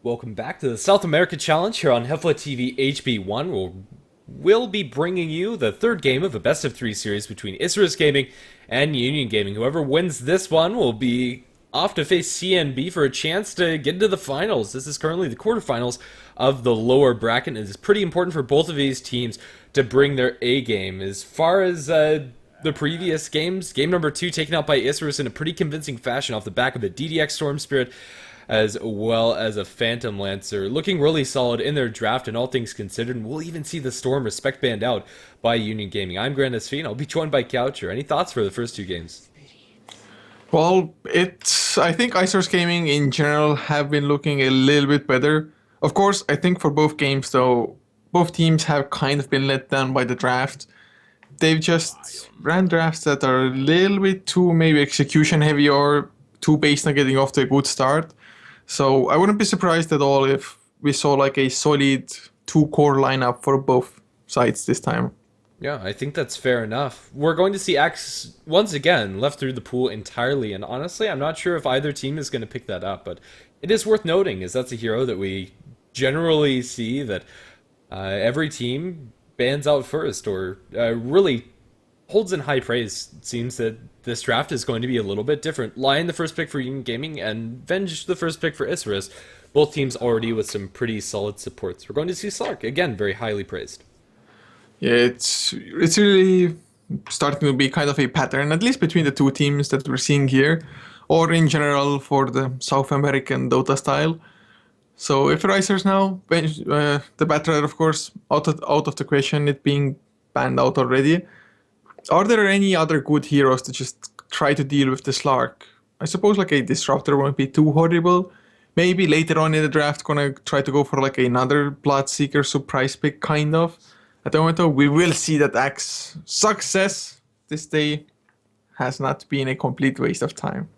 Welcome back to the South America Challenge here on HeflaTV HB1. We'll be bringing you the third game of a best-of-3 series between Isurus Gaming and Union Gaming. Whoever wins this one will be off to face CNB for a chance to get into the finals. This is currently the quarterfinals of the lower bracket, and it is pretty important for both of these teams to bring their A game. As far as the previous games, game number 2 taken out by Isurus in a pretty convincing fashion off the back of a DDX Storm Spirit, as well as a Phantom Lancer, looking really solid in their draft, and all things considered. And we'll even see the Storm respect banned out by Union Gaming. I'm Grand and I'll be joined by Coucher. Any thoughts for the first two games? Well, I think Isurus Gaming in general have been looking a little bit better. Of course, I think for both games, though, both teams have kind of been let down by the draft. They've just ran drafts that are a little bit too maybe execution heavy or too based on getting off to a good start. So I wouldn't be surprised at all if we saw like a solid two-core lineup for both sides this time. Yeah, I think that's fair enough. We're going to see Axe once again left through the pool entirely, and honestly, I'm not sure if either team is going to pick that up, but it is worth noting, as that's a hero that we generally see that every team bans out first, or really holds in high praise. It seems that this draft is going to be a little bit different. Lion the first pick for Union Gaming, and Venge the first pick for Isurus. Both teams already with some pretty solid supports. We're going to see Slark, again, very highly praised. Yeah, it's really starting to be kind of a pattern, at least between the two teams that we're seeing here, or in general for the South American Dota style. So if Risers now, the Battler, of course, out of the question, it being banned out already. Are there any other good heroes to just try to deal with the Slark? I suppose like a Disruptor won't be too horrible. Maybe later on in the draft gonna try to go for like another Bloodseeker surprise pick kind of. At the moment though, we will see that Axe success this day has not been a complete waste of time.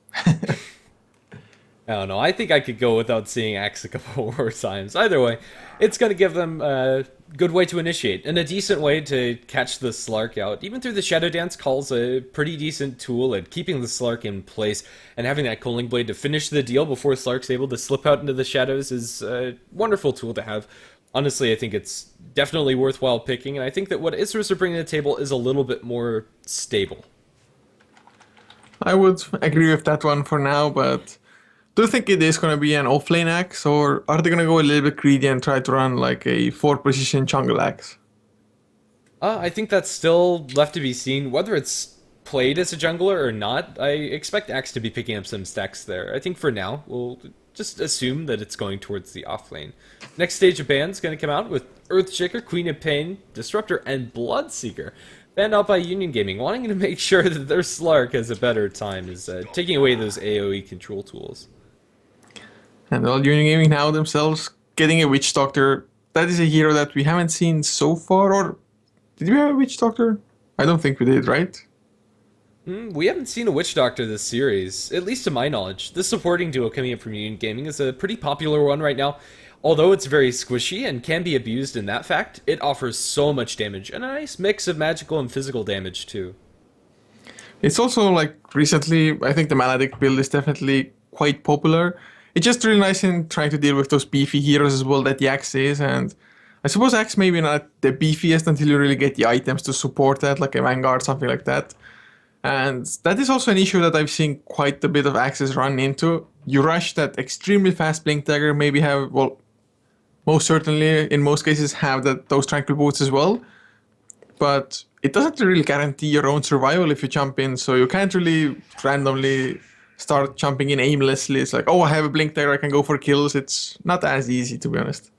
I don't know. I think I could go without seeing Axe a couple more times. Either way, it's going to give them a good way to initiate and a decent way to catch the Slark out. Even through the Shadow Dance calls a pretty decent tool at keeping the Slark in place, and having that Culling Blade to finish the deal before Slark's able to slip out into the shadows is a wonderful tool to have. Honestly, I think it's definitely worthwhile picking, and I think that what Isurus are bringing to the table is a little bit more stable. I would agree with that one for now, but do you think it is going to be an offlane Axe, or are they going to go a little bit greedy and try to run like a 4-position jungle Axe? I think that's still left to be seen. Whether it's played as a jungler or not, I expect Axe to be picking up some stacks there. I think for now, we'll just assume that it's going towards the offlane. Next stage of bans going to come out with Earthshaker, Queen of Pain, Disruptor, and Bloodseeker. Banned out by Union Gaming, wanting to make sure that their Slark has a better time, is taking away those AoE control tools. And all Union Gaming now themselves getting a Witch Doctor. That is a hero that we haven't seen so far, or did we have a Witch Doctor? I don't think we did, right? We haven't seen a Witch Doctor this series, at least to my knowledge. This supporting duo coming up from Union Gaming is a pretty popular one right now. Although it's very squishy and can be abused in that fact, it offers so much damage, and a nice mix of magical and physical damage too. It's also like recently, I think the Maledict build is definitely quite popular. It's just really nice in trying to deal with those beefy heroes as well that the Axe is, and I suppose Axe maybe not the beefiest until you really get the items to support that, like a Vanguard, something like that. And that is also an issue that I've seen quite a bit of Axes run into. You rush that extremely fast Blink Dagger, maybe have, well, most certainly in most cases have those Tranquil Boots as well, but it doesn't really guarantee your own survival if you jump in, so you can't really randomly start jumping in aimlessly. It's like, oh, I have a Blink Dagger, I can go for kills. It's not as easy, to be honest.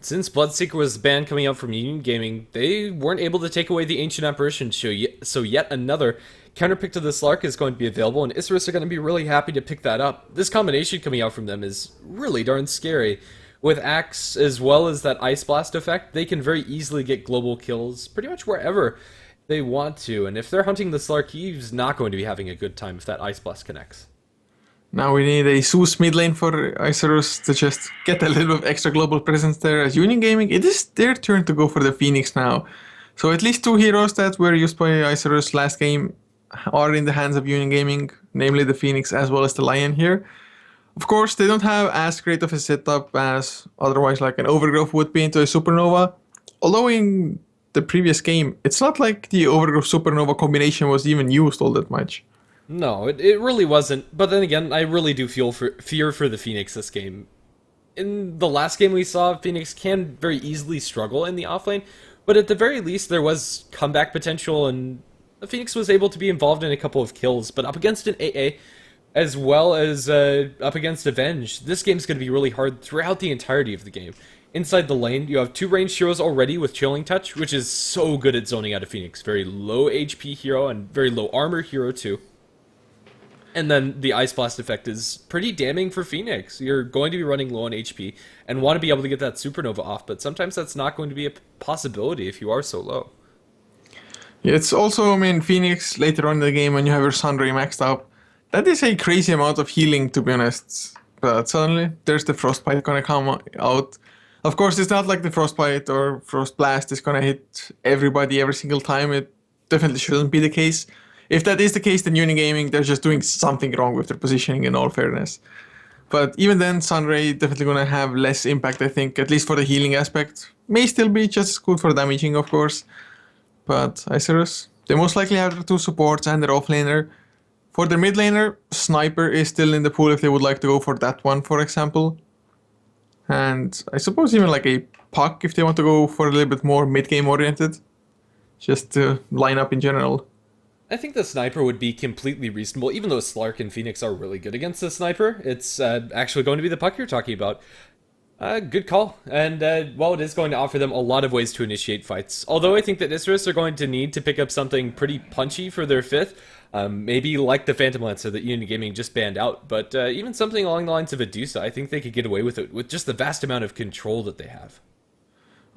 Since Bloodseeker was banned coming out from Union Gaming, they weren't able to take away the Ancient Apparition, so yet another counterpick to the Slark is going to be available, and Isurus are going to be really happy to pick that up. This combination coming out from them is really darn scary. With Axe, as well as that Ice Blast effect, they can very easily get global kills pretty much wherever they want to, and if they're hunting the Slark, he's not going to be having a good time if that Ice Blast connects. Now we need a Zeus mid lane for Isurus to just get a little bit of extra global presence there. As Union Gaming, it is their turn to go for the Phoenix now. So at least two heroes that were used by Isurus last game are in the hands of Union Gaming, namely the Phoenix as well as the Lion here. Of course, they don't have as great of a setup as otherwise like an Overgrowth would be into a Supernova. Although in the previous game, it's not like the Overgrowth Supernova combination was even used all that much. No, it really wasn't. But then again, I really do fear for the Phoenix this game. In the last game we saw, Phoenix can very easily struggle in the offlane, but at the very least there was comeback potential, and Phoenix was able to be involved in a couple of kills. But up against an AA, as well as up against Avenge, this game's going to be really hard throughout the entirety of the game. Inside the lane, you have two ranged heroes already with Chilling Touch, which is so good at zoning out of Phoenix. Very low HP hero and very low armor hero too. And then the Ice Blast effect is pretty damning for Phoenix. You're going to be running low on HP and want to be able to get that Supernova off, but sometimes that's not going to be a possibility if you are so low. Yeah, it's also, I mean, Phoenix later on in the game when you have your Sunray maxed up, that is a crazy amount of healing, to be honest. But suddenly, there's the Frostbite gonna come out. Of course, it's not like the Frostbite or Frost Blast is gonna hit everybody every single time. It definitely shouldn't be the case. If that is the case, then Unigaming, they're just doing something wrong with their positioning, in all fairness. But even then, Sunray definitely gonna have less impact, I think, at least for the healing aspect. May still be just as good for damaging, of course. But Isurus, they most likely have their two supports and their offlaner. For their mid laner, Sniper is still in the pool if they would like to go for that one, for example. And I suppose even like a Puck if they want to go for a little bit more mid-game oriented. Just to line up in general. I think the Sniper would be completely reasonable, even though Slark and Phoenix are really good against the Sniper. It's actually going to be the Puck you're talking about. Good call. And while it is going to offer them a lot of ways to initiate fights, although I think that Isurus are going to need to pick up something pretty punchy for their fifth, maybe like the Phantom Lancer that Unigaming just banned out, but even something along the lines of Adusa, I think they could get away with it with just the vast amount of control that they have.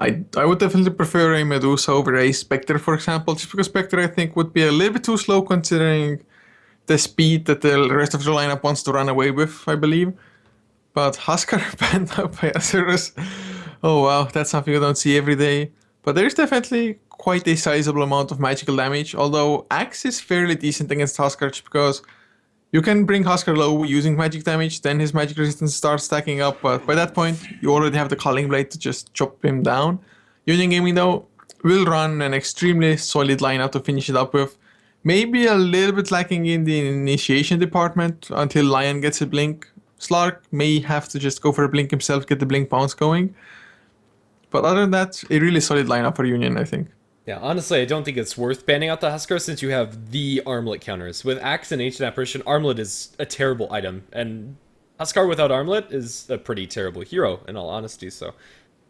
I would definitely prefer a Medusa over a Spectre, for example, just because Spectre I think would be a little bit too slow considering the speed that the rest of the lineup wants to run away with, I believe. But Huskar banned up by Isurus. Oh wow, that's something you don't see every day. But there is definitely quite a sizable amount of magical damage, although Axe is fairly decent against Huskar just because you can bring Huskar low using magic damage, then his magic resistance starts stacking up, but by that point, you already have the Culling Blade to just chop him down. Union Gaming, though, will run an extremely solid lineup to finish it up with. Maybe a little bit lacking in the initiation department until Lion gets a blink. Slark may have to just go for a blink himself, get the blink bounce going. But other than that, a really solid lineup for Union, I think. Yeah, honestly, I don't think it's worth banning out the Huskar since you have the Armlet counters. With Axe and Ancient Apparition, Armlet is a terrible item, and Huskar without Armlet is a pretty terrible hero, in all honesty, so...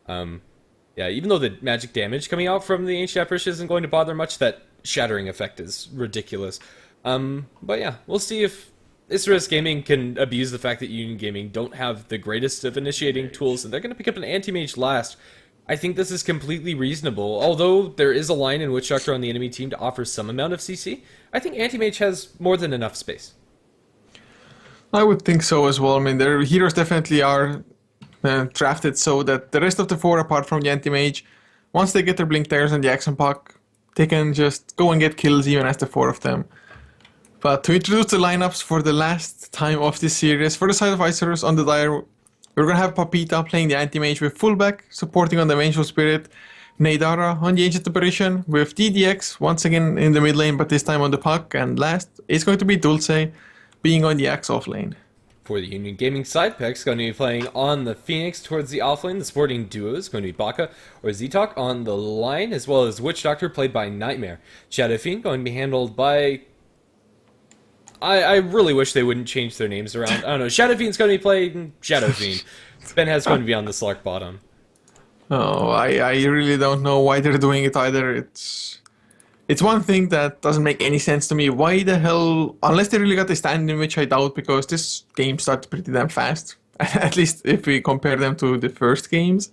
yeah, even though the magic damage coming out from the Ancient Apparition isn't going to bother much, that shattering effect is ridiculous. But yeah, we'll see if Isurus Gaming can abuse the fact that Union Gaming don't have the greatest of initiating tools, and they're going to pick up an Anti-Mage last. I think this is completely reasonable. Although there is a line in Witch Doctor on the enemy team to offer some amount of CC, I think Anti-Mage has more than enough space. I would think so as well. I mean, their heroes definitely are drafted so that the rest of the four, apart from the Anti-Mage, once they get their Blink Daggers and the Axe and Puck, they can just go and get kills even as the four of them. But to introduce the lineups for the last time of this series, for the side of Isurus on the Dire, we're going to have Papita playing the Anti-Mage with fullback, supporting on the Vengeful Spirit, Neidara on the Ancient Apparition, with DDX once again in the mid lane, but this time on the Puck, and last, it's going to be Dulce being on the Axe off lane. For the Union Gaming side pick's going to be playing on the Phoenix towards the offlane. The supporting duo is going to be Baka or Zitok on the line, as well as Witch Doctor played by Nightmare. Shadow Fiend going to be handled by... I really wish they wouldn't change their names around. I don't know. Shadow Fiend's going to be playing Shadow Fiend. Ben has going to be on the Slark bottom. Oh, I really don't know why they're doing it either. It's one thing that doesn't make any sense to me. Why the hell, unless they really got a stand in, which I doubt, because this game started pretty damn fast. At least if we compare them to the first games.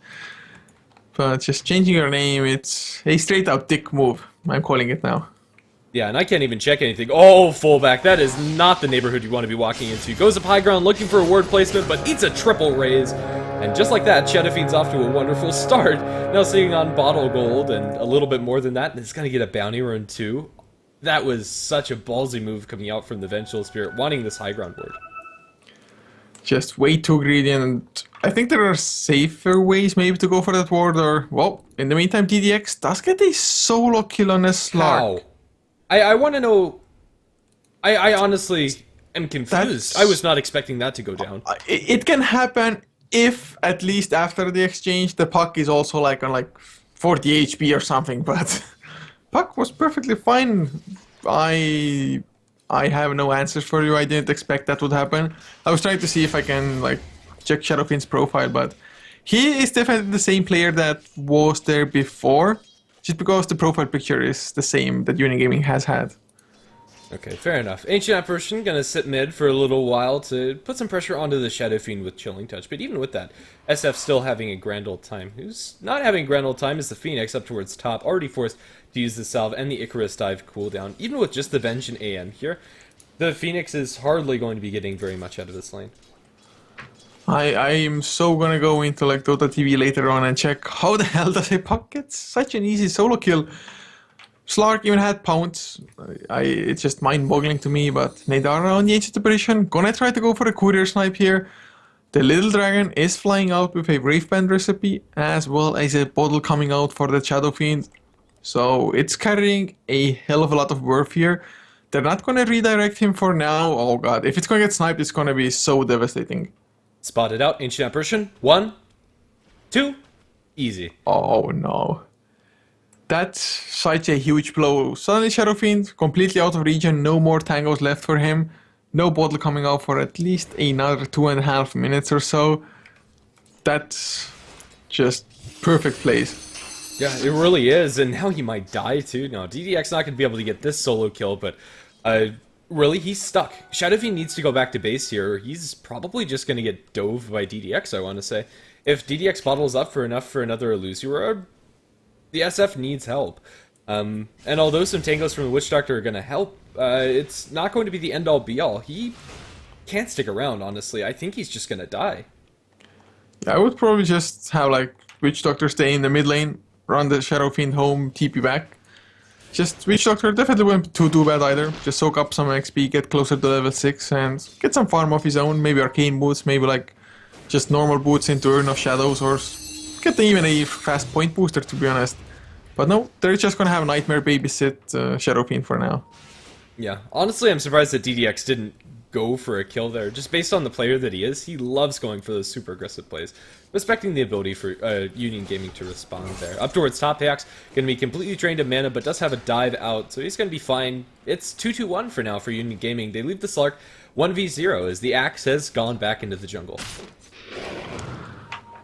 But just changing your name, it's a straight out dick move. I'm calling it now. Yeah, and I can't even check anything. Oh, fullback. That is not the neighborhood you want to be walking into. Goes up high ground looking for a ward placement, but eats a triple raise. And just like that, Shadow Fiend's off to a wonderful start. Now sitting on bottle gold and a little bit more than that, and it's going to get a bounty run too. That was such a ballsy move coming out from the Vengeful Spirit, wanting this high ground ward. just way too greedy, and I think there are safer ways maybe to go for that ward, or, well, in the meantime, DDX does get a solo kill on a Slark. How? I want to know. I honestly am confused. I was not expecting that to go down. It can happen if, at least after the exchange, the puck is also like on like 40 HP or something, but puck was perfectly fine. I have no answers for you. I didn't expect that would happen. I was trying to see if I can like check Shadowfiend's profile, but he is definitely the same player that was there before, just because the profile picture is the same that Union Gaming has had. Okay, fair enough. Ancient Apparition gonna sit mid for a little while to put some pressure onto the Shadow Fiend with Chilling Touch, but even with that, SF still having a grand old time. Who's not having a grand old time is the Phoenix up towards top, already forced to use the Salve and the Icarus Dive cooldown. Even with just the Venge and AM here, the Phoenix is hardly going to be getting very much out of this lane. I'm so gonna go into like Dota TV later on and check how the hell does a puck get such an easy solo kill. Slark even had pounds. It's just mind-boggling to me, but Nadara on the Ancient Apparition. Gonna try to go for a courier snipe here. The little dragon is flying out with a Wraith Band recipe, as well as a bottle coming out for the Shadow Fiend. So it's carrying a hell of a lot of worth here. They're not gonna redirect him for now. Oh god, if it's gonna get sniped, it's gonna be so devastating. Spotted out, Ancient Apparition. 1, 2, easy. Oh no. That's such a huge blow. Suddenly Shadow Fiend completely out of region, no more tangos left for him. No bottle coming out for at least another 2.5 minutes or so. That's just perfect place. Yeah, it really is, and now he might die too. No, DDX not going to be able to get this solo kill, but really, he's stuck. Shadow Fiend needs to go back to base here. He's probably just going to get dove by DDX, I want to say. If DDX bottles up for enough for another Illusior, the SF needs help. And although some tangos from the Witch Doctor are going to help, it's not going to be the end-all be-all. He can't stick around, honestly. I think he's just going to die. Yeah, I would probably just have like Witch Doctor stay in the mid lane, run the Shadow Fiend home, TP back. Just Witch Doctor definitely wouldn't too bad either. Just soak up some XP, get closer to level 6, and get some farm of his own. Maybe Arcane Boots, maybe like just normal boots into Urn of Shadows, or get even a fast point booster, to be honest. But no, they're just gonna have Nightmare babysit Shadow Fiend for now. Yeah, honestly, I'm surprised that DDX didn't go for a kill there. Just based on the player that he is, he loves going for those super aggressive plays. Respecting the ability for Union Gaming to respond there. Up towards top, Hax, gonna be completely drained of mana, but does have a dive out, so he's gonna be fine. It's 2-2-1 for now for Union Gaming. They leave the Slark 1v0 as the Axe has gone back into the jungle.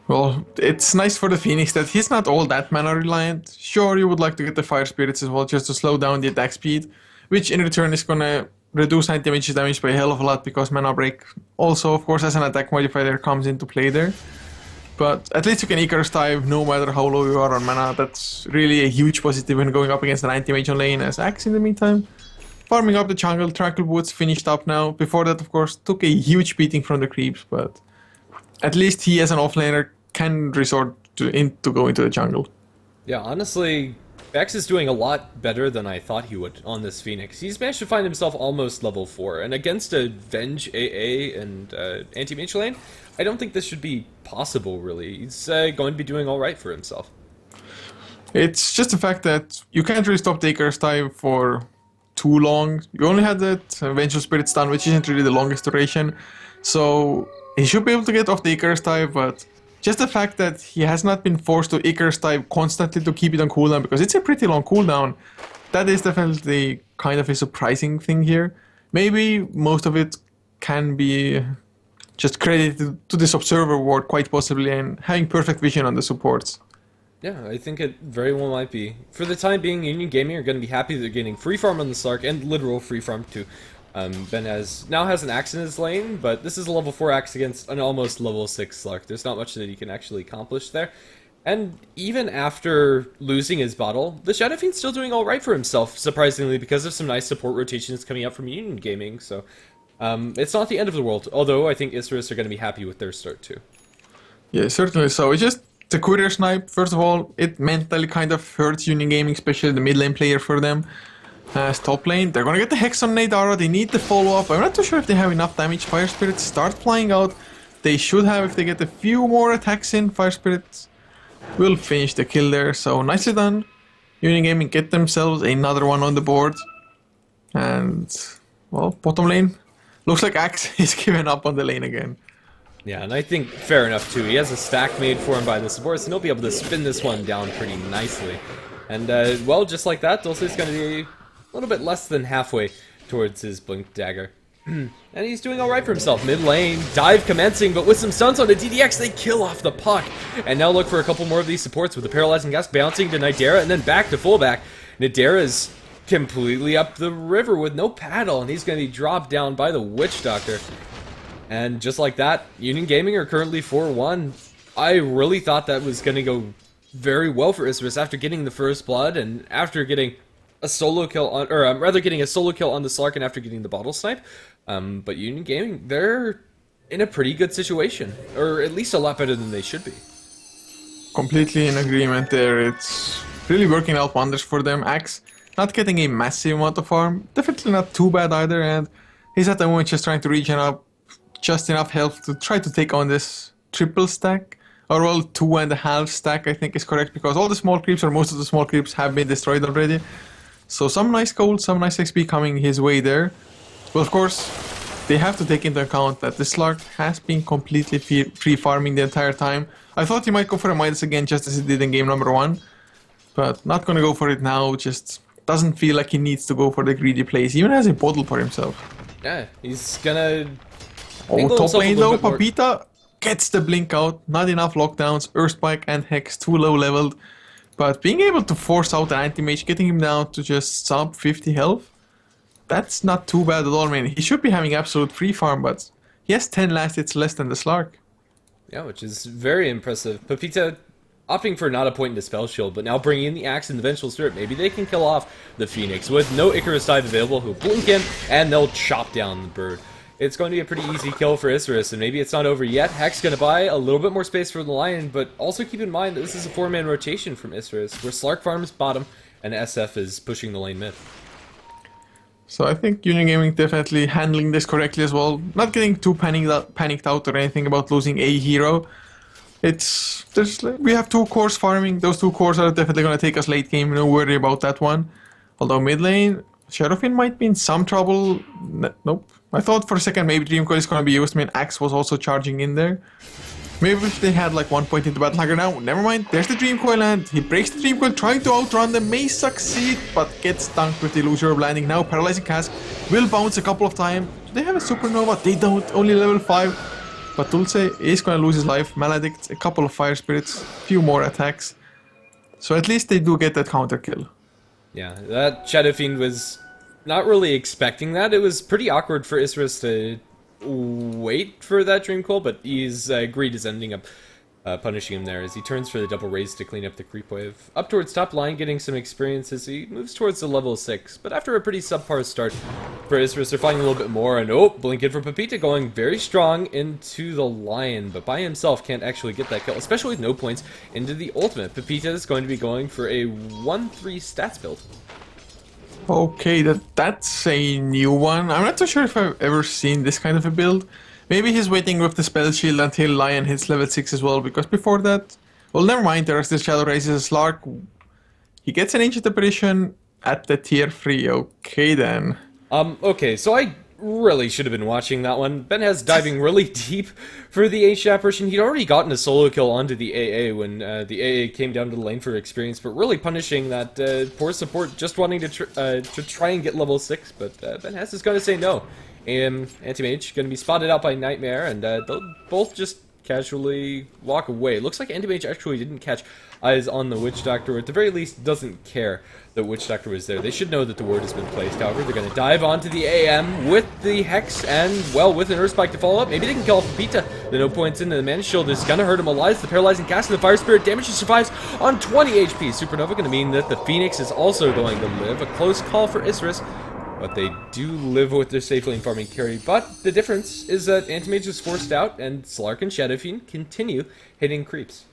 Well, it's nice for the Phoenix that he's not all that mana reliant. Sure, you would like to get the Fire Spirits as well, just to slow down the attack speed, which in return is gonna reduce anti-damage damage by a hell of a lot, because Mana Break also, of course, as an attack modifier comes into play there. But at least you can Icarus dive no matter how low you are on mana. That's really a huge positive when going up against an anti-mage on lane, as Axe in the meantime. Farming up the jungle, Tranquil Woods finished up now. Before that, of course, took a huge beating from the creeps, but at least he as an offlaner can resort to go into the jungle. Yeah, honestly, Vex is doing a lot better than I thought he would on this Phoenix. He's managed to find himself almost level 4, and against a Venge AA and anti-mage lane, I don't think this should be possible, really. He's going to be doing alright for himself. It's just the fact that you can't really stop the Icarus dive for too long. You only had that Vengeful Spirit stun, which isn't really the longest duration, so he should be able to get off the Icarus dive, but just the fact that he has not been forced to Icarus dive constantly to keep it on cooldown, because it's a pretty long cooldown, that is definitely kind of a surprising thing here. Maybe most of it can be just credited to this Observer ward, quite possibly, and having perfect vision on the supports. Yeah, I think it very well might be. For the time being, Union Gaming are going to be happy they're getting free farm on the Slark, and literal free farm too. Ben now has an Axe in his lane, but this is a level 4 Axe against an almost level 6 Slark. There's not much that he can actually accomplish there. And even after losing his bottle, the Shadow Fiend's still doing alright for himself, surprisingly, because of some nice support rotations coming up from Union Gaming, so it's not the end of the world, although I think Isurus are going to be happy with their start too. Yeah, certainly so. It's just the courier snipe, first of all, it mentally kind of hurts Union Gaming, especially the mid lane player for them. As top lane, they're gonna get the Hex on Nadara, they need the follow-up. I'm not too sure if they have enough damage. Fire Spirits start flying out. they should have if they get a few more attacks in. Fire Spirits will finish the kill there, so nicely done. Union Gaming get themselves another one on the board. And, well, bottom lane. Looks like Axe is giving up on the lane again. Yeah, and I think fair enough too. He has a stack made for him by the supports, and he'll be able to spin this one down pretty nicely. And, well, just like that, Dulce's going to be a little bit less than halfway towards his Blink Dagger. And he's doing alright for himself. Mid lane, dive commencing, but with some stuns on the DDX, they kill off the puck. And now look for a couple more of these supports with the Paralyzing Gust bouncing to Nidera and then back to fullback. Nidera's completely up the river with no paddle, and he's going to be dropped down by the Witch Doctor. And just like that, Union Gaming are currently 4-1. I really thought that was going to go very well for Isurus after getting the first blood and after getting a solo kill on, or rather getting a solo kill on the Slark and after getting the bottle snipe. But Union Gaming, they're in a pretty good situation, or at least a lot better than they should be. Completely in agreement there. It's really working out wonders for them. Axe not getting a massive amount of farm, definitely not too bad either, and he's at the moment just trying to regen up just enough health to try to take on this triple stack, or well, 2.5 stack I think is correct, because all the small creeps, or most of the small creeps, have been destroyed already. So some nice gold, some nice XP coming his way there. Well, of course, they have to take into account that the Slark has been completely free farming the entire time. I thought he might go for a Midas again just as he did in game number 1, but not gonna go for it now. Just doesn't feel like he needs to go for the greedy plays. He even has a bottle for himself. Yeah, he's gonna... Oh, top lane though, Papita gets the blink out. Not enough lockdowns, Earthspike and Hex too low leveled. But being able to force out an anti-mage, getting him down to just sub 50 health, that's not too bad at all. I mean, he should be having absolute free farm, but he has 10 last hits less than the Slark. Yeah, which is very impressive. Papita opting for not a point into Spell Shield, but now bringing in the Axe and the Vengeful Spirit. Maybe they can kill off the Phoenix with no Icarus dive available, who'll blink in, and they'll chop down the bird. It's going to be a pretty easy kill for Isurus, and maybe it's not over yet. Hex going to buy a little bit more space for the Lion, but also keep in mind that this is a 4-man rotation from Isurus, where Slark farms bottom, and SF is pushing the lane mid. So I think Union Gaming definitely handling this correctly as well. Not getting too panicked out or anything about losing a hero. We have 2 cores farming. Those 2 cores are definitely going to take us late game. No worry about that one. Although mid lane, Seraphine might be in some trouble. Nope. I thought for a second maybe Dream Coil is going to be used. I mean, Axe was also charging in there. Maybe if they had like 1 point into Battle Hacker now. Never mind. There's the Dream Coil and he breaks the Dream Coil, trying to outrun them. May succeed, but gets stunned with the illusion of landing. Now Paralyzing Cast will bounce a couple of times. They have a Supernova. They don't. Only level 5. But Dulce is going to lose his life. Maledict, a couple of Fire Spirits, few more attacks. So at least they do get that counter kill. Yeah, that Shadow Fiend was not really expecting that. It was pretty awkward for Isurus to wait for that Dream Coil, but he's Greed is ending up punishing him there as he turns for the double raise to clean up the creep wave. Up towards top line, getting some experience as he moves towards the level 6, but after a pretty subpar start for Isurus, they're finding a little bit more, and oh, blink in from Papita going very strong into the Lion, but by himself can't actually get that kill, especially with no points into the ultimate. Papita is going to be going for a 1-3 stats build. Okay, that's a new one. I'm not too sure if I've ever seen this kind of a build. Maybe he's waiting with the spell shield until Lion hits level 6 as well, because before that... Well, never mind, there's the Shadow Raises Slark. He gets an Ancient Apparition at the tier 3. Okay, then. Okay, so I really should have been watching that one. Ben has diving really deep for the Ancient Apparition. He'd already gotten a solo kill onto the AA when the AA came down to the lane for experience, but really punishing that poor support just wanting to try and get level 6, but Ben Hess is going to say no. Anti-Mage going to be spotted out by Nightmare, and they'll both just casually walk away. Looks like Anti-Mage actually didn't catch eyes on the Witch Doctor, or at the very least doesn't care that Witch Doctor was there. They should know that the word has been placed. However, they're going to dive onto the AM with the Hex and, well, with an Earthspike to follow up. Maybe they can kill off Papita. The no points into the Mana Shield is going to hurt him alive. The Paralyzing Cast and the Fire Spirit damage he survives on 20 HP. Supernova going to mean that the Phoenix is also going to live. A close call for Isurus, but they do live with their safe lane farming carry. But the difference is that Anti-Mage is forced out, and Slark and Shadow Fiend continue hitting creeps.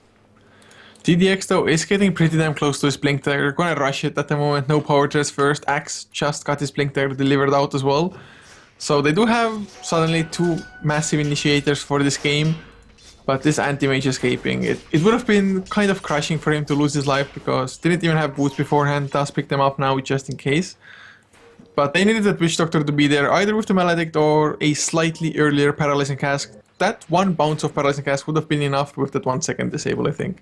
DDX though is getting pretty damn close to his Blink Dagger. Gonna rush it at the moment, no power chest first. Axe just got his Blink Dagger delivered out as well. So they do have suddenly two massive initiators for this game, but this anti-mage escaping, it would have been kind of crushing for him to lose his life because didn't even have boots beforehand, thus pick them up now just in case. But they needed that Witch Doctor to be there either with the Maledict or a slightly earlier Paralyzing Cask. That one bounce of Paralyzing Cask would have been enough with that 1 second disable, I think.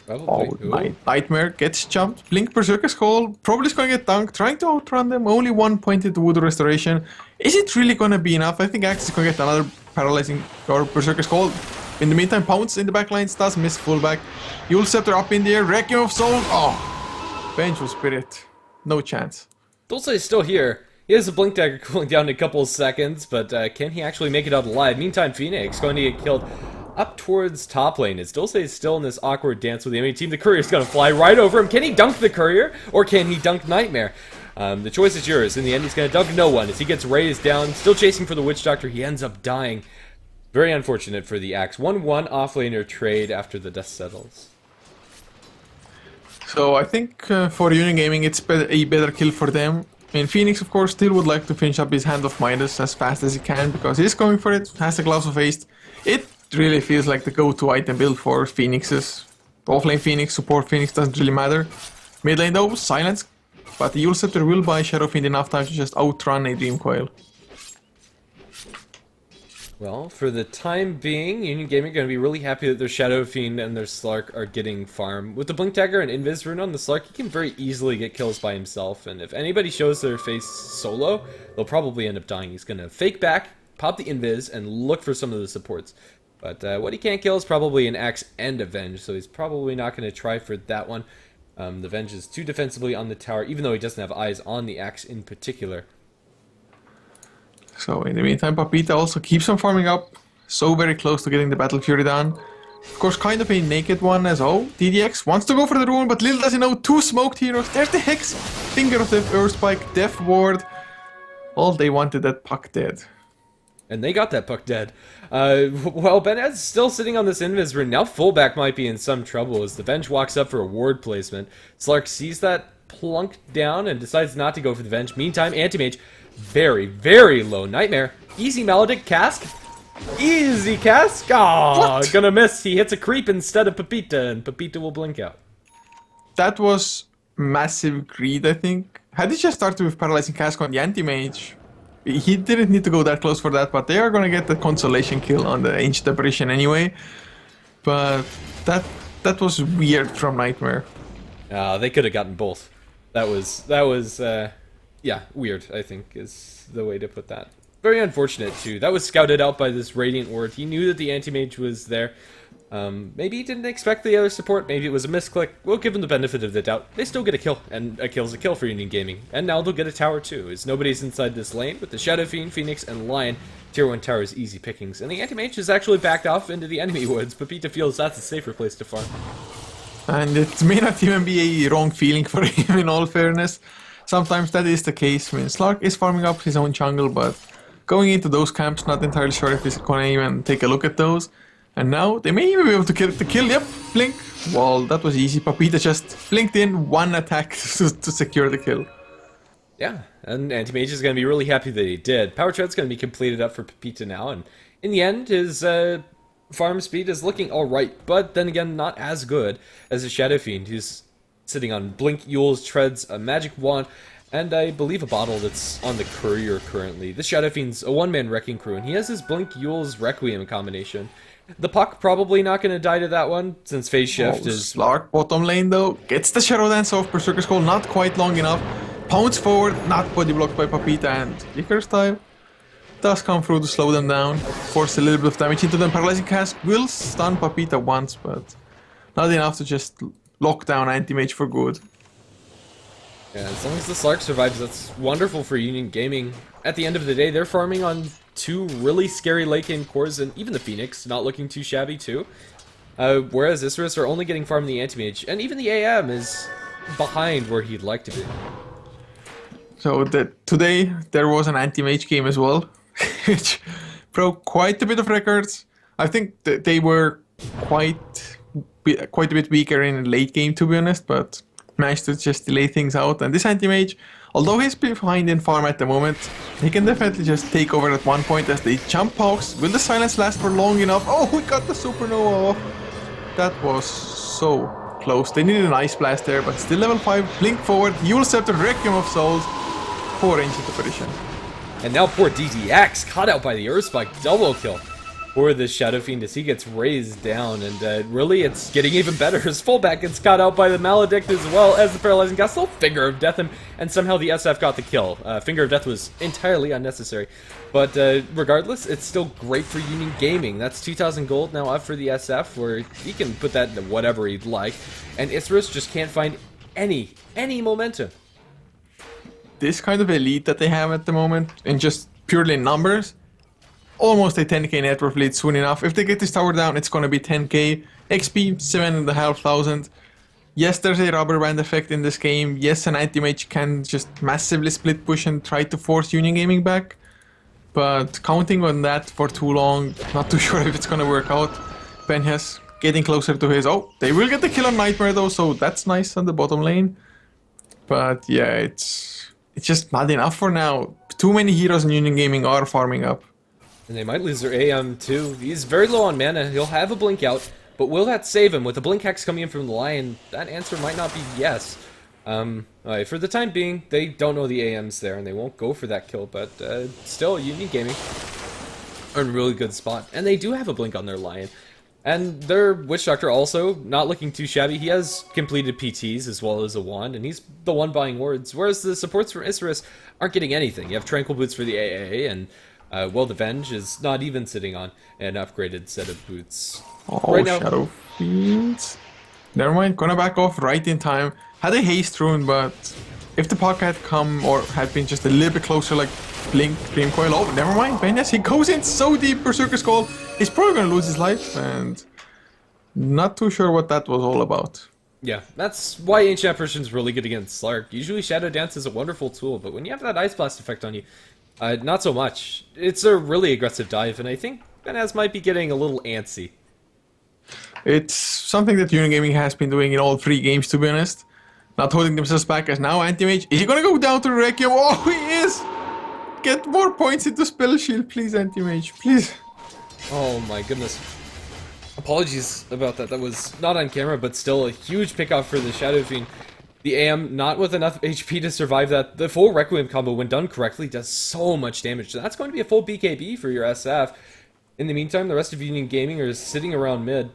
Probably. Oh, Nightmare gets jumped. Blink Berserker's Call. Probably is going to get dunked. Trying to outrun them. Only 1 pointed to Voodoo Restoration. Is it really going to be enough? I think Axe is going to get another Paralyzing or Berserker's Call. In the meantime, Pounce in the backlines does miss fullback. Yule Scepter up in the air. Requiem of Soul. Oh, Vengeful Spirit. No chance. Dulce is still here. He has a Blink Dagger cooling down in a couple of seconds, but can he actually make it out alive? Meantime, Phoenix going to get killed up towards top lane. As Dulce is still in this awkward dance with the enemy team, the Courier's going to fly right over him. Can he dunk the Courier, or can he dunk Nightmare? The choice is yours. In the end, he's going to dunk no one as he gets raised down. Still chasing for the Witch Doctor. He ends up dying. Very unfortunate for the Axe. 1-1 offlaner trade after the dust settles. So I think for Union Gaming, it's a better kill for them. I mean, Phoenix, of course, still would like to finish up his Hand of Midas as fast as he can because he's going for it, has the Gloves of Haste. It really feels like the go-to item build for Phoenixes. Offlane Phoenix, support Phoenix doesn't really matter. Mid lane though, Silence, but the Yule Scepter will buy Shadow Fiend enough time to just outrun a Dream Coil. Well, for the time being, Union Gaming are going to be really happy that their Shadow Fiend and their Slark are getting farm. With the Blink Dagger and Invis Rune on the Slark, he can very easily get kills by himself, and if anybody shows their face solo, they'll probably end up dying. He's going to fake back, pop the Invis, and look for some of the supports. But what he can't kill is probably an Axe and a Venge, so he's probably not going to try for that one. The Venge is too defensively on the tower, even though he doesn't have eyes on the Axe in particular. So in the meantime, Papita also keeps on farming up, so very close to getting the Battle Fury done. Of course, kind of a naked one as oh, DDX wants to go for the rune, but little does he know, two smoked heroes. There's the Hex, Finger of Death, Earth Spike, Death Ward. All they wanted, that Puck dead. And they got that Puck dead. Well, Bened's still sitting on this Invis Rune. Now fullback might be in some trouble as the Venge walks up for a ward placement. Slark sees that plunked down and decides not to go for the Venge. Meantime, Anti-Mage, very, very low. Nightmare. Easy Maledict Cask. Easy Cask. Aw, gonna miss. He hits a creep instead of Pepita, and Pepita will blink out. That was massive greed, I think. Had he just started with Paralyzing Cask on the Anti-Mage, he didn't need to go that close for that, but they are gonna get the consolation kill on the Ancient Apparition anyway. But that was weird from Nightmare. They could have gotten both. That was yeah, weird, I think, is the way to put that. Very unfortunate, too. That was scouted out by this Radiant Ward. He knew that the Anti-Mage was there. Maybe he didn't expect the other support. Maybe it was a misclick. We'll give him the benefit of the doubt. They still get a kill, and a kill's a kill for Union Gaming. And now they'll get a tower, too, as nobody's inside this lane. With the Shadow Fiend, Phoenix, and Lion, Tier 1 tower is easy pickings. And the Anti-Mage has actually backed off into the enemy woods. Pepita feels that's a safer place to farm. And it may not even be a wrong feeling for him, in all fairness. Sometimes that is the case. I mean, Slark is farming up his own jungle, but going into those camps, not entirely sure if he's gonna even take a look at those. And now they may even be able to get the kill. Yep, blink. Well, that was easy. Papita just blinked in one attack to secure the kill. Yeah, and Anti-Mage is going to be really happy that he did. Power Tread's going to be completed up for Pepita now, and in the end, his farm speed is looking alright, but then again, not as good as his Shadow Fiend, who's sitting on Blink, Yule's Treads, a Magic Wand, and I believe a bottle that's on the Courier currently. This Shadow Fiend's a one-man Wrecking Crew, and he has his Blink, Yule's Requiem combination. The Puck probably not going to die to that one, since Phase Shift is... Slark, bottom lane though, gets the Shadow Dance off, Berserker's Call not quite long enough. Pounce forward, not body blocked by Papita, and Icarus Style does come through to slow them down, force a little bit of damage into them. Paralyzing Cask will stun Papita once, but not enough to just lock down Anti-Mage for good. Yeah, as long as the Slark survives, that's wonderful for Union Gaming. At the end of the day, they're farming on two really scary late game cores, and even the Phoenix, not looking too shabby too. Whereas Isurus are only getting farmed in the Anti-Mage, and even the AM is behind where he'd like to be. So today there was an Anti-Mage game as well, which broke quite a bit of records. I think they were quite a bit weaker in the late game, to be honest, but managed to just delay things out. And this Anti-Mage, although he's behind in farm at the moment, He can definitely just take over at one point as they jump pokes. Will the silence last for long enough? Oh, we got the supernova off. That was so close. They needed an ice blast there, but still level 5. Blink forward. You'll set the Requiem of Souls. 4 range interpretation. And now poor DDX caught out by the Earth Spike. Double kill for the Shadow Fiend as he gets raised down. And really, it's getting even better. His fullback gets caught out by the Maledict as well as the Paralyzing Gust. Still Finger of Death him, and somehow the SF got the kill. Finger of Death was entirely unnecessary. But regardless, it's still great for Union Gaming. That's 2,000 gold now up for the SF, where he can put that into whatever he'd like. And Isurus just can't find any momentum. This kind of elite that they have at the moment, in just purely numbers, almost a 10k net worth lead soon enough. If they get this tower down, it's gonna be 10k. XP, 7,500. Yes, there's a rubber band effect in this game. Yes, an anti-mage can just massively split push and try to force Union Gaming back. But counting on that for too long, not too sure if it's gonna work out. Benjas getting closer to his... Oh, they will get the kill on Nightmare though, so that's nice on the bottom lane. But yeah, it's just not enough for now. Too many heroes in Union Gaming are farming up. And they might lose their AM too. He's very low on mana. He'll have a blink out, but will that save him? With the blink hex coming in from the Lion, that answer might not be yes. Alright, for the time being, they don't know the AM's there, and they won't go for that kill, but still, Union Gaming are in a really good spot. And they do have a blink on their Lion. And their Witch Doctor also, not looking too shabby. He has completed PTs as well as a wand, and he's the one buying wards. Whereas the supports for Isurus aren't getting anything. You have Tranquil Boots for the AA, and Well the Venge is not even sitting on an upgraded set of boots. Oh, right now, Shadow Fiends. Never mind, gonna back off right in time. Had a haste rune, but if the puck had come or had been just a little bit closer, like Blink, Dream Coil, oh, never mind. Benjas, he goes in so deep, Berserker Skull. He's probably gonna lose his life, and not too sure what that was all about. Yeah, that's why Ancient Apparition's really good against Slark. Usually Shadow Dance is a wonderful tool, but when you have that Ice Blast effect on you, not so much. It's a really aggressive dive, and I think Benjas might be getting a little antsy. It's something that Union Gaming has been doing in all 3 games, to be honest. Not holding themselves back as now Anti-Mage. Is he gonna go down to Requiem? Oh, he is! Get more points into Spell Shield, please, Anti-Mage, please. Oh my goodness. Apologies about that. That was not on camera, but still a huge pickoff for the Shadow Fiend. The AM, not with enough HP to survive that. The full Requiem combo, when done correctly, does so much damage. So that's going to be a full BKB for your SF. In the meantime, the rest of Union Gaming are sitting around mid.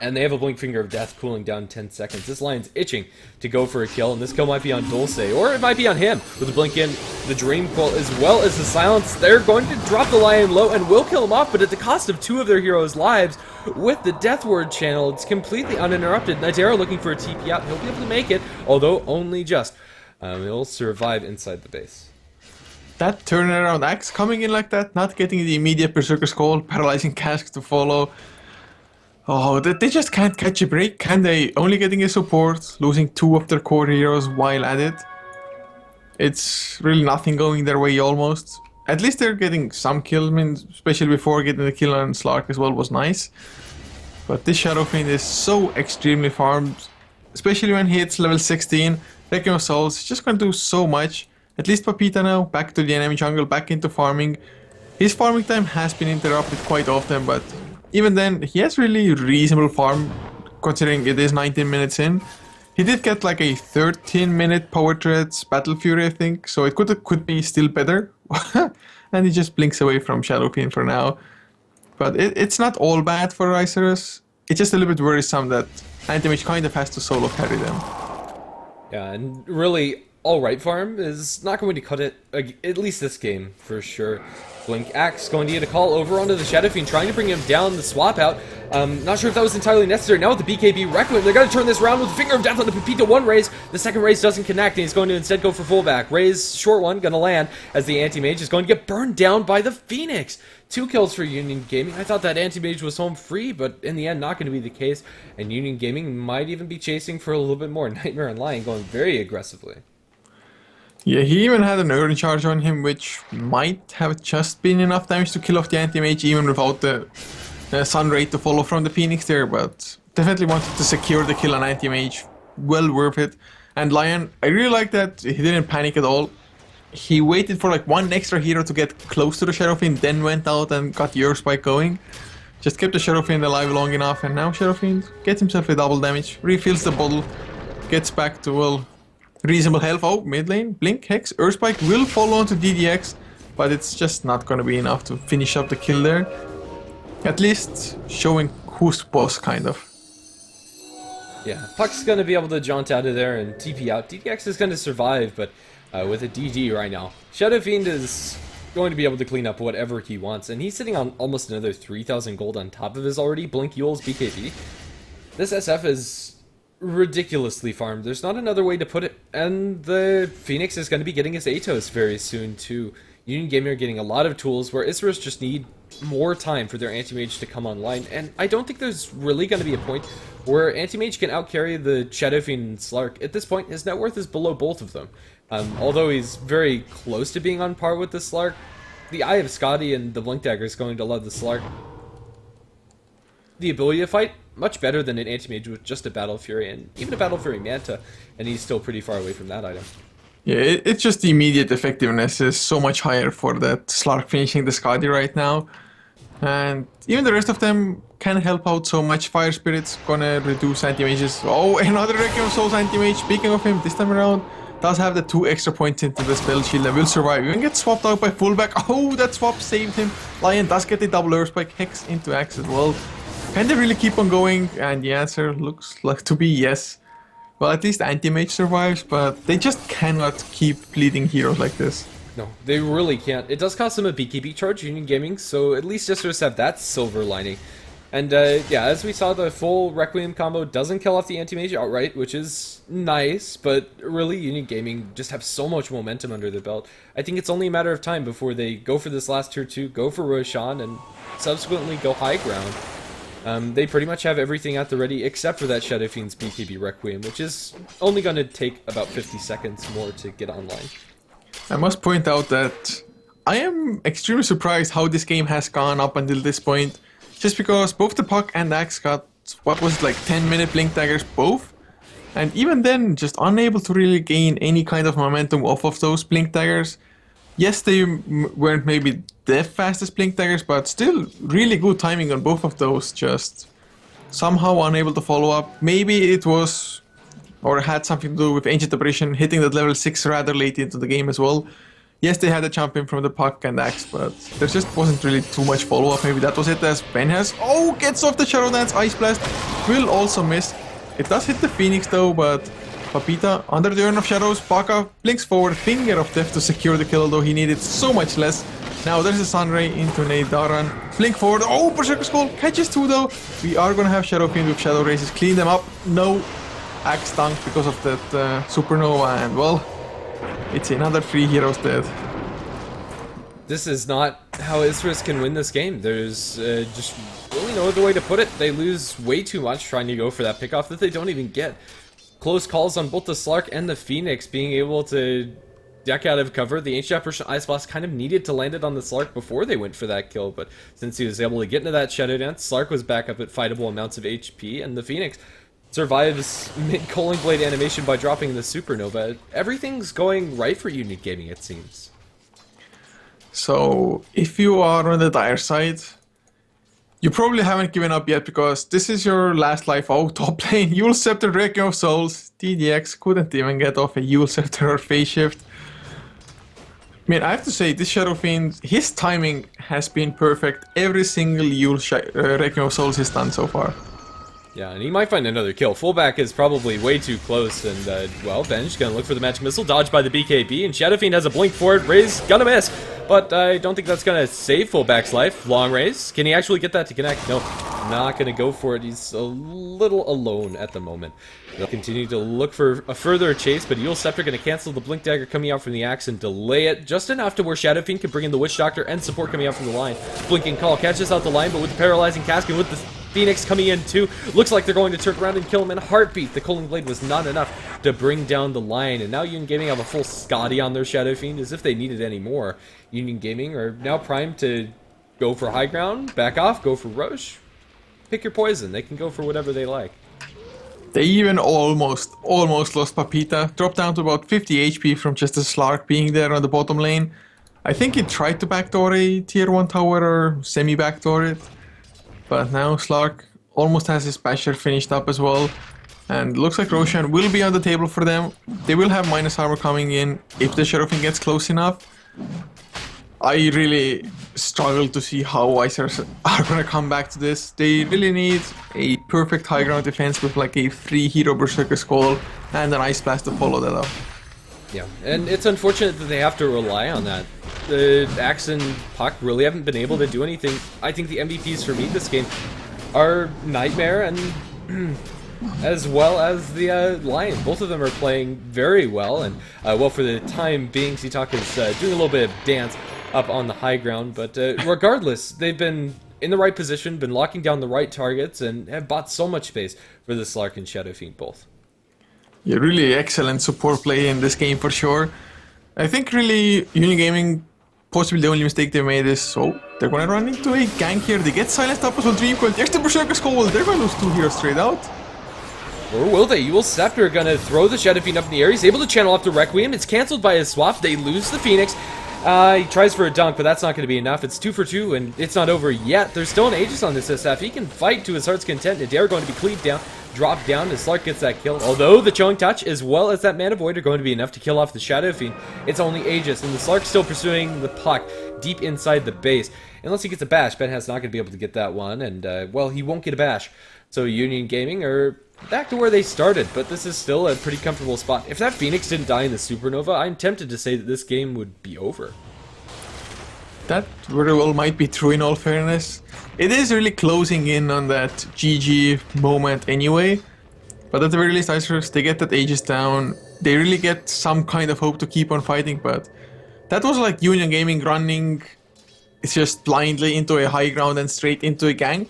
And they have a Blink Finger of Death cooling down 10 seconds. This Lion's itching to go for a kill, and this kill might be on Dulce, or it might be on him. With the Blink in, the Dream Coil, as well as the Silence, they're going to drop the Lion low and will kill him off, but at the cost of 2 of their heroes' lives. With the Death Ward channel, it's completely uninterrupted. Nidera looking for a TP out. He'll be able to make it, although only just. He'll survive inside the base. That turnaround axe coming in like that, not getting the immediate Berserker Skull, Paralyzing Cask to follow. Oh, they just can't catch a break, can they? Only getting a support, losing 2 of their core heroes while at it. It's really nothing going their way almost. At least they're getting some kills, I mean, especially before getting the kill on Slark as well was nice. But this Shadow Fiend is so extremely farmed, especially when he hits level 16. Requiem of Souls is just going to do so much. At least Papita now, back to the enemy jungle, back into farming. His farming time has been interrupted quite often, but even then, he has really reasonable farm, considering it is 19 minutes in. He did get like a 13-minute Power Treads Battle Fury, I think, so it could be still better. And he just blinks away from Shadow Fiend for now. But it's not all bad for Isurus. It's just a little bit worrisome that Anti-Mage kind of has to solo carry them. Yeah, and really, alright farm is not going to cut it, at least this game, for sure. Blink Axe going to get a call over onto the Shadow Fiend, trying to bring him down the swap out. Not sure if that was entirely necessary. Now with the BKB Requiem, they're going to turn this around with the Finger of Death on the Pepito 1 raise. The second raise doesn't connect, and he's going to instead go for fullback. Raise, short one, going to land, as the Anti-Mage is going to get burned down by the Phoenix. 2 kills for Union Gaming. I thought that Anti-Mage was home free, but in the end, not going to be the case. And Union Gaming might even be chasing for a little bit more. Nightmare and Lion going very aggressively. Yeah, he even had an Urn Charge on him, which might have just been enough damage to kill off the Anti-Mage, even without the Sun Ray to follow from the Phoenix there, but definitely wanted to secure the kill on Anti-Mage. Well worth it. And Lion, I really like that he didn't panic at all. he waited for like one extra hero to get close to the Shadow Fiend, then went out and got your spike going. Just kept the Shadow Fiend alive long enough, and now Shadow Fiend gets himself a double damage, refills the bottle, gets back to, well, reasonable health. Oh, mid lane, Blink, Hex, Earthspike will fall onto DDX, but it's just not gonna be enough to finish up the kill there. At least showing who's boss, kind of. Yeah, Puck's gonna be able to jaunt out of there and TP out. DDX is gonna survive, but with a DD right now, Shadow Fiend is going to be able to clean up whatever he wants, and he's sitting on almost another 3,000 gold on top of his already Blink Yule's BKB. This SF is ridiculously farmed. There's not another way to put it, and the Phoenix is going to be getting his Atos very soon too. Union Gaming are getting a lot of tools where Isurus just need more time for their anti-mage to come online, and I don't think there's really going to be a point where anti-mage can outcarry the Shadow Fiend and Slark. At this point, his net worth is below both of them. Although he's very close to being on par with the Slark, the Eye of Scotty and the Blink Dagger is going to love the Slark. The ability to fight, much better than an anti-mage with just a Battle Fury, and even a Battle Fury Manta, and he's still pretty far away from that item. Yeah, it's just the immediate effectiveness is so much higher for that Slark finishing the Scotty right now. And even the rest of them can help out so much. Fire Spirit's gonna reduce anti-mages. Oh, another Requiem of Souls anti-mage. Speaking of him, this time around, does have the 2 extra points into the spell shield and will survive. Even get swapped out by fullback. Oh, that swap saved him. Lion does get the double Earthspike, Hex into Axe as well. Can they really keep on going? And the answer looks like to be yes. Well, at least anti-mage survives, but they just cannot keep bleeding heroes like this. No, they really can't. It does cost them a BKB charge, Union Gaming, so at least just have that silver lining. And yeah, as we saw, the full Requiem combo doesn't kill off the anti-mage outright, which is nice, but really Union Gaming just have so much momentum under their belt. I think it's only a matter of time before they go for this last tier 2, go for Roshan, and subsequently go high ground. They pretty much have everything at the ready except for that Shadow Fiend's BKB Requiem, which is only going to take about 50 seconds more to get online. I must point out that I am extremely surprised how this game has gone up until this point, just because both the Puck and the Axe got, what was it, like 10-minute Blink Daggers both, and even then just unable to really gain any kind of momentum off of those Blink Daggers. Yes, they weren't maybe the fastest Blink Daggers, but still really good timing on both of those, just somehow unable to follow up. Maybe it was, or had something to do with Ancient Apparition hitting that level 6 rather late into the game as well. Yes, they had a champion from the Puck and Axe, but there just wasn't really too much follow-up. Maybe that was it, as Ben has... Oh, gets off the Shadow Dance, Ice Blast. Will also miss. It does hit the Phoenix though, but Papita, under the Urn of Shadows, Baka blinks forward, Finger of Death to secure the kill, though he needed so much less. Now there's a Sunray into Nadaran. Blink forward, oh, Berserker Skull catches 2 though. We are gonna have Shadow Fiend with Shadow Races, clean them up. No, Axe tanked because of that Supernova, and well, it's another 3 heroes dead. This is not how Isurus can win this game. There's just really no other way to put it. They lose way too much trying to go for that pickoff that they don't even get. Close calls on both the Slark and the Phoenix being able to deck out of cover. The Ancient Apparition Ice Blast kind of needed to land it on the Slark before they went for that kill, but since he was able to get into that Shadow Dance, Slark was back up at fightable amounts of HP, and the Phoenix survives mid-Culling Blade animation by dropping the Supernova. Everything's going right for Union Gaming, it seems. So, if you are on the dire side, you probably haven't given up yet, because this is your last life out. Top lane, Yule Scepter, Requiem of Souls. DDX couldn't even get off a Yule Scepter or Phase Shift. I mean, I have to say, this Shadow Fiend, his timing has been perfect. Every single Yule Requiem of Souls he's done so far. Yeah, and he might find another kill. Fullback is probably way too close, and, well, Ben's gonna look for the Magic Missile, dodged by the BKB, and Shadow Fiend has a blink for it. Ray's gonna miss, but I don't think that's gonna save Fullback's life. Long Rays, can he actually get that to connect? No, not gonna go for it. He's a little alone at the moment. They'll continue to look for a further chase, but Yule Scepter gonna cancel the Blink Dagger coming out from the Axe and delay it just enough to where Shadow Fiend can bring in the Witch Doctor and support coming out from the line. Blinking Call catches out the line, but with the Paralyzing Cask and with the Phoenix coming in too, looks like they're going to turn around and kill him in a heartbeat. The Culling Blade was not enough to bring down the line, and now Union Gaming have a full Scotty on their Shadow Fiend, as if they needed any more. Union Gaming are now primed to go for high ground, back off, go for Roche. Pick your poison. They can go for whatever they like. They even almost lost Papita. Dropped down to about 50 HP from just a Slark being there on the bottom lane. I think he tried to backdoor a tier 1 tower or semi-backdoor it. But now Slark almost has his Basher finished up as well. And looks like Roshan will be on the table for them. They will have minus armor coming in if the Seraphine gets close enough. I really struggle to see how Isurus are gonna come back to this. They really need a perfect high ground defense with like a 3-hero Berserker Skull and an Ice Blast to follow that up. Yeah, and it's unfortunate that they have to rely on that. The Axe and Puck really haven't been able to do anything. I think the MVPs for me this game are Nightmare and as well as the Lion. Both of them are playing very well, and well, for the time being, Sitaka's doing a little bit of dance up on the high ground, but regardless, they've been in the right position, been locking down the right targets, and have bought so much space for the Slark and Shadow Fiend both. Yeah, really excellent support play in this game for sure. I think really Union Gaming, possibly the only mistake they made is, so they're gonna run into a gank here. They get silenced up as well, Dream Coil, there's the Berserker Skull, they're gonna lose 2 heroes straight out. Or will they? Evil Scepter gonna throw the Shadow Fiend up in the air. He's able to channel off the Requiem. It's cancelled by his swap. They lose the Phoenix. He tries for a dunk, but that's not going to be enough. It's 2 for 2, and it's not over yet. There's still an Aegis on this SF. He can fight to his heart's content. Adair going to be cleaved down, dropped down, as Slark gets that kill. Although the Chilling Touch, as well as that Mana Void, are going to be enough to kill off the Shadow Fiend. It's only Aegis, and the Slark still pursuing the Puck deep inside the base. Unless he gets a bash, Ben has not going to be able to get that one, and, well, he won't get a bash. So Union Gaming are back to where they started, but this is still a pretty comfortable spot. If that Phoenix didn't die in the Supernova, I'm tempted to say that this game would be over. That very well might be true in all fairness. It is really closing in on that GG moment anyway. But at the very least, Isurus, they get that Aegis down. They really get some kind of hope to keep on fighting, but that was like Union Gaming running it's just blindly into a high ground and straight into a gank.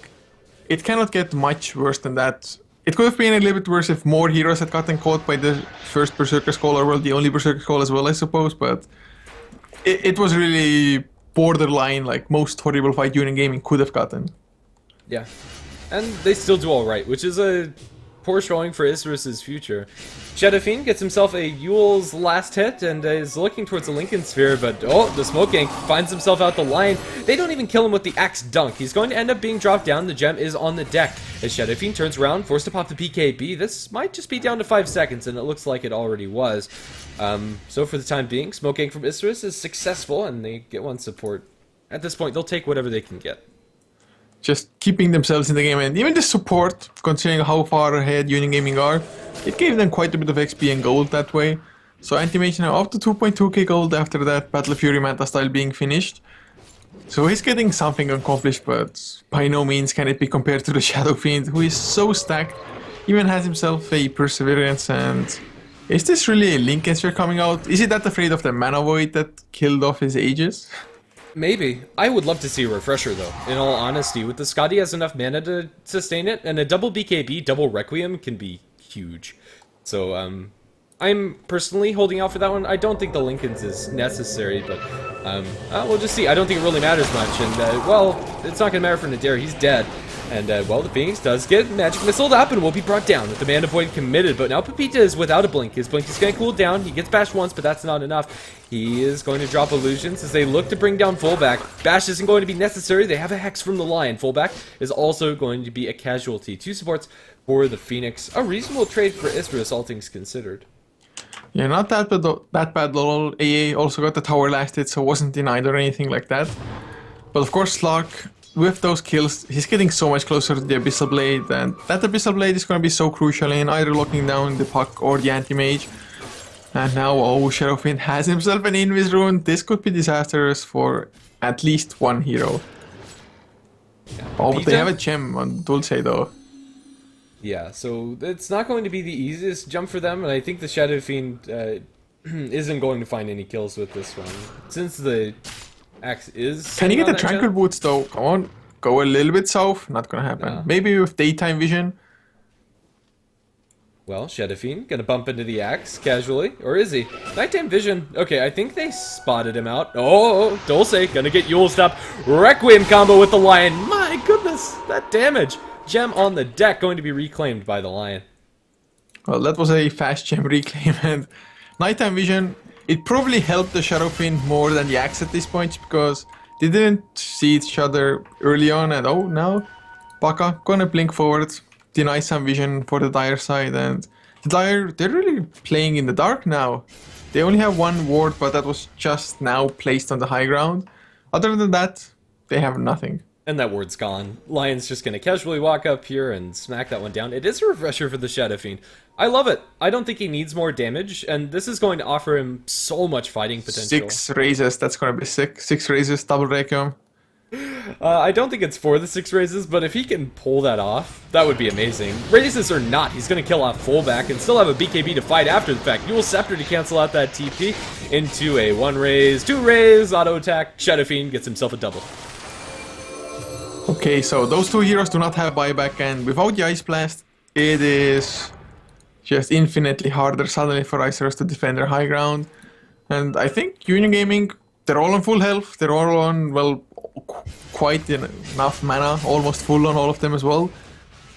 It cannot get much worse than that. It could have been a little bit worse if more heroes had gotten caught by the first Berserker Skull, or well, the only Berserker Skull as well, I suppose, but it was really borderline, like most horrible fight Union Gaming could have gotten. Yeah, and they still do alright, which is a poor showing for Isurus' future. Shadow Fiend gets himself a Yule's last hit and is looking towards the Lincoln Sphere, but oh, the Smoke Gank finds himself out the line. They don't even kill him with the Axe Dunk. He's going to end up being dropped down. The gem is on the deck. As Shadow Fiend turns around, forced to pop the PKB. This might just be down to 5 seconds, and it looks like it already was. So for the time being, Smoke Gank from Isurus is successful, and they get one support. At this point, they'll take whatever they can get. Just keeping themselves in the game, and even the support, considering how far ahead Union Gaming are, it gave them quite a bit of XP and gold that way. So Anti-Mage now up to 2.2k gold after that Battle of Fury Manta style being finished. So he's getting something accomplished, but by no means can it be compared to the Shadow Fiend, who is so stacked, even has himself a Perseverance. And is this really a Lincoln Sphere coming out? Is he that afraid of the Mana Void that killed off his Aegis? Maybe. I would love to see a refresher, though, in all honesty. With the Scotty has enough mana to sustain it, and a double BKB, double Requiem can be huge. So, I'm personally holding out for that one. I don't think the Lincolns is necessary, but we'll just see. I don't think it really matters much, and, well, it's not going to matter for Nadir. He's dead. And, well, the Phoenix does get Magic Missiled up and will be brought down with the Mana Void committed. But now Pepita is without a Blink. His Blink is going to cool down. He gets bashed once, but that's not enough. He is going to drop Illusions as they look to bring down Fullback. Bash isn't going to be necessary. They have a Hex from the Lion. Fullback is also going to be a casualty. 2 supports for the Phoenix. A reasonable trade for Isurus, all things considered. Yeah, not that bad at all. AA also got the tower last hit, so wasn't denied or anything like that. But of course, Slark, with those kills, he's getting so much closer to the Abyssal Blade, and that Abyssal Blade is going to be so crucial in either locking down the Puck or the Anti-Mage. And now, oh, Shadow Fiend has himself an Invis Rune. This could be disastrous for at least one hero. Yeah, oh, but they have a gem on Dulce though. Yeah, so it's not going to be the easiest jump for them, and I think the Shadow Fiend isn't going to find any kills with this one. Since the Axe is... Can you get the Tranquil Boots though? Come on, go a little bit south. Not gonna happen. No. Maybe with daytime vision. Well, Shadow Fiend gonna bump into the Axe casually, or is he? Nighttime vision. Okay, I think they spotted him out. Oh, Dulce gonna get Yule Stop. Requiem combo with the Lion. My goodness, that damage. Gem on the deck going to be reclaimed by the Lion. Well, that was a fast gem reclaim, and nighttime vision, it probably helped the Shadowfiend more than the Axe at this point because they didn't see each other early on, and oh, now Baka gonna blink forward, deny some vision for the Dire side, and the Dire, they're really playing in the dark now. They only have one ward, but that was just now placed on the high ground. Other than that, they have nothing. And that ward's gone. Lion's just going to casually walk up here and smack that one down. It is a refresher for the Shadow Fiend. I love it. I don't think he needs more damage, and this is going to offer him so much fighting potential. 6 raises, that's gonna be sick. 6 raises, double Requiem. I don't think it's for the 6 raises, but if he can pull that off, that would be amazing. Raises or not, he's going to kill off fullback and still have a BKB to fight after the fact. Dual Scepter to cancel out that TP into a 1 raise, 2 raise, auto attack. Shadow Fiend gets himself a double. Okay, so those two heroes do not have buyback, and without the Ice Blast, it is just infinitely harder suddenly for Isurus to defend their high ground. And I think Union Gaming, they're all on full health, they're all on, well, quite enough mana, almost full on all of them as well.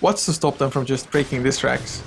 What's to stop them from just breaking this tracks?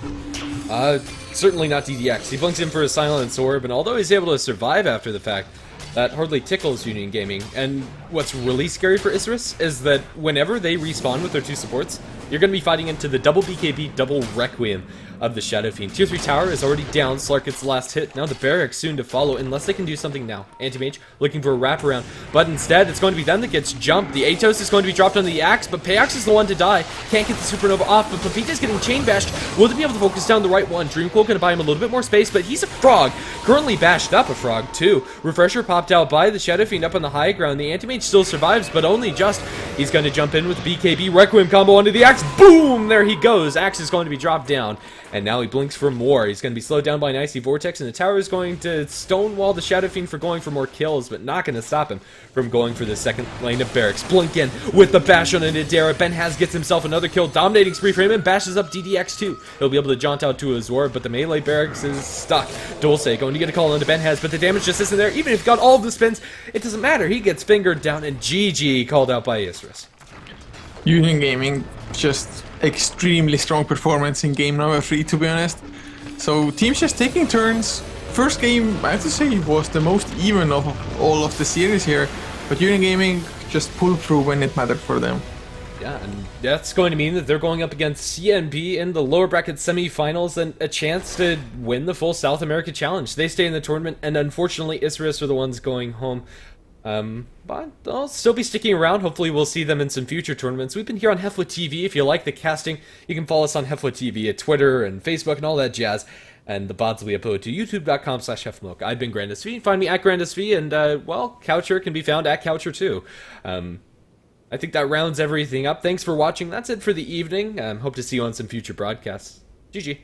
Certainly not DDX. He blinks in for a Silence Orb, and although he's able to survive after the fact, that hardly tickles Union Gaming. And what's really scary for Isurus is that whenever they respawn with their 2 supports, you're going to be fighting into the double BKB, double Requiem of the Shadow Fiend. Tier 3 tower is already down. Slark gets the last hit. Now the Barracks soon to follow, unless they can do something now. Anti-Mage looking for a wraparound, but instead it's going to be them that gets jumped. The Atos is going to be dropped on the Axe, but Payox is the one to die. Can't get the Supernova off, but Pepita's getting chain bashed. Will they be able to focus down the right one? Dreamcoil going to buy him a little bit more space, but he's a frog. Currently bashed up a frog too. Refresher popped out by the Shadow Fiend up on the high ground. The Anti-Mage still survives, but only just. He's going to jump in with the BKB Requiem combo onto the Axe. Boom! There he goes. Axe is going to be dropped down. And now he blinks for more. He's going to be slowed down by an Icy Vortex, and the tower is going to stonewall the Shadow Fiend for going for more kills, but not going to stop him from going for the second lane of Barracks. Blink in with the bash on Nadera. Benhaz gets himself another kill, dominating spree for him, and bashes up DDX too. He'll be able to jaunt out to Azor, but the melee Barracks is stuck. Dulce going to get a call onto Benhaz, but the damage just isn't there. Even if he got all of the spins, it doesn't matter. He gets fingered down, and GG called out by Isurus. Union Gaming, just extremely strong performance in game number 3, to be honest. So teams just taking turns. First game, I have to say, was the most even of all of the series here, but Union Gaming just pulled through when it mattered for them. Yeah, and that's going to mean that they're going up against CNB in the lower bracket semifinals and a chance to win the full South America Challenge. They stay in the tournament, and unfortunately Isurus are the ones going home. But they'll still be sticking around. Hopefully we'll see them in some future tournaments. We've been here on HeflaTV. If you like the casting, you can follow us on HeflaTV at Twitter and Facebook and all that jazz. And the VODs will be uploaded to youtube.com/HeflaMilk. I've been GrandusV. You can find me at GrandusV, and, well, Coucher can be found at Coucher too. I think that rounds everything up. Thanks for watching. That's it for the evening. Hope to see you on some future broadcasts. GG.